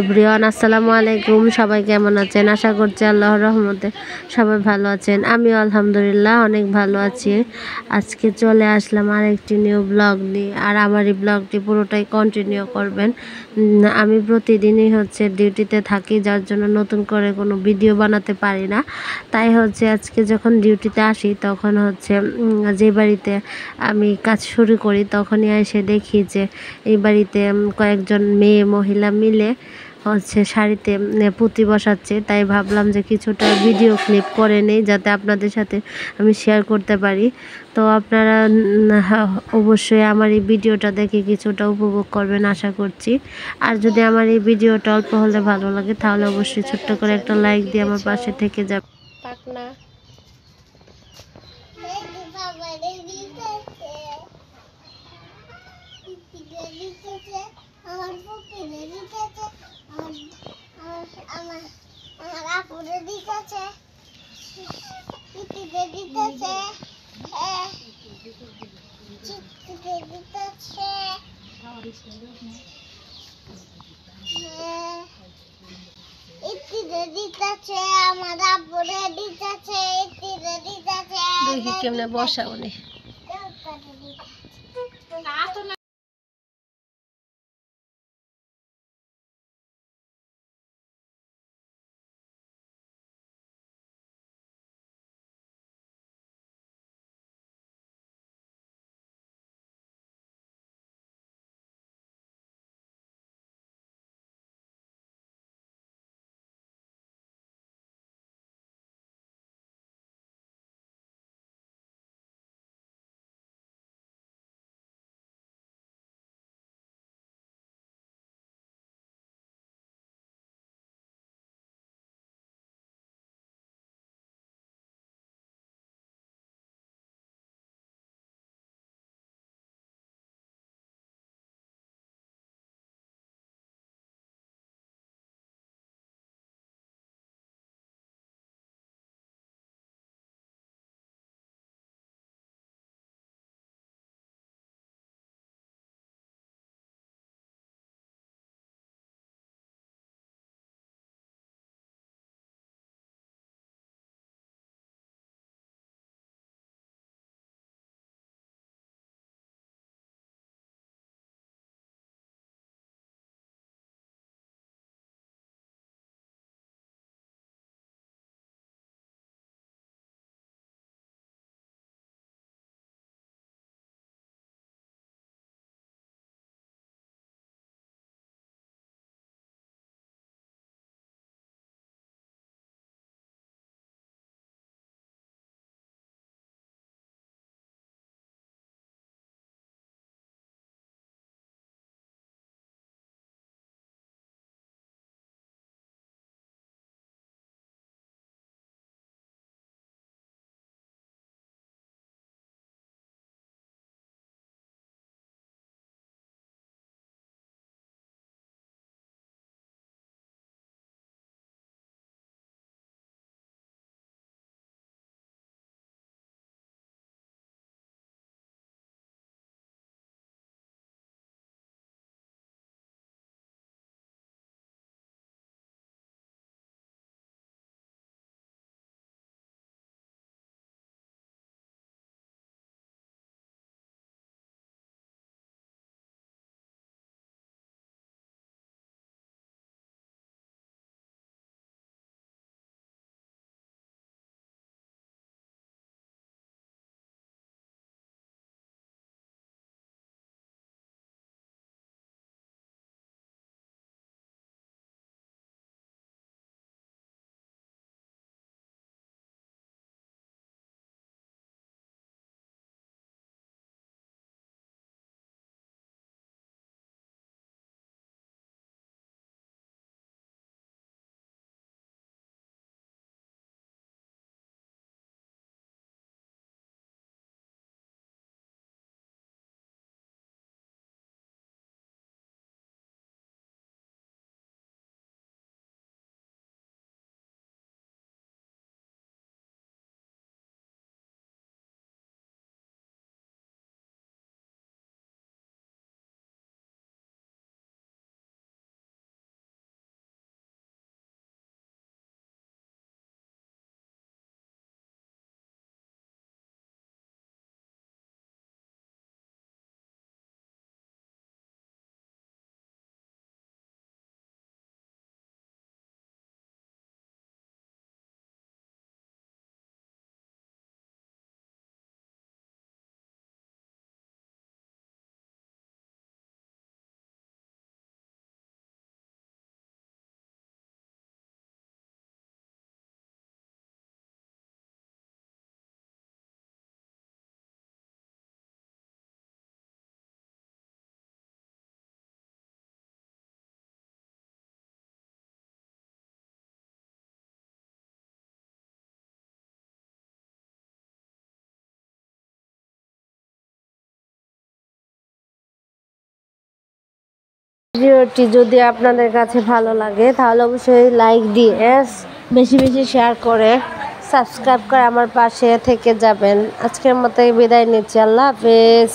Everyone, আসসালামু আলাইকুম। সবাই কেমন আছেন? আশা করছি আল্লাহর রহমতে সবাই ভালো আছেন। আমিও আলহামদুলিল্লাহ অনেক ভালো আছি। আজকে চলে আসলাম আরেকটি নিউ ব্লগ নিয়ে। আর আমার এই ব্লগটি পুরোটাই কন্টিনিউ করবেন। আমি প্রতিদিনই ডিউটিতে থাকি, যার জন্য নতুন করে কোনো ভিডিও বানাতে পারি না। তাই আজকে যখন ডিউটিতে আসি তখন যে বাড়িতে আমি কাজ শুরু করি তখনই এসে দেখি যে এই বাড়িতে কয়েকজন মহিলা মিলে শাড়িতে পুঁতি বসাচ্ছে। তাই ভাবলাম যে কিছুটা ভিডিও ক্লিপ করে নেই, যাতে আপনাদের সাথে আমি শেয়ার করতে পারি। তো আপনারা অবশ্যই আমার এই ভিডিওটা দেখে কিছুটা উপভোগ করবেন আশা করছি। আর যদি আমার এই ভিডিওটা অল্প হলে ভালো লাগে তাহলে অবশ্যই ছোট্ট করে একটা লাইক দিয়ে আমার পাশে থেকে যাবে। পাকনা আমার আপুরে দিতেছে, ইতিতে দিতেছে, চিত্তিতে দিতেছে, ইতিতে দিতেছে, আমার আপুরে দিতেছে, ইতিতে দিতেছে। দেখি কেমনে বসাবো নি। ভিডিওটি যদি আপনাদের কাছে ভালো লাগে তাহলে অবশ্যই লাইক দিয়ে বেশি বেশি শেয়ার করে সাবস্ক্রাইব করে আমার পাশে থেকে যাবেন। আজকের মতো বিদায় নিচ্ছি। আল্লাহ হাফেজ।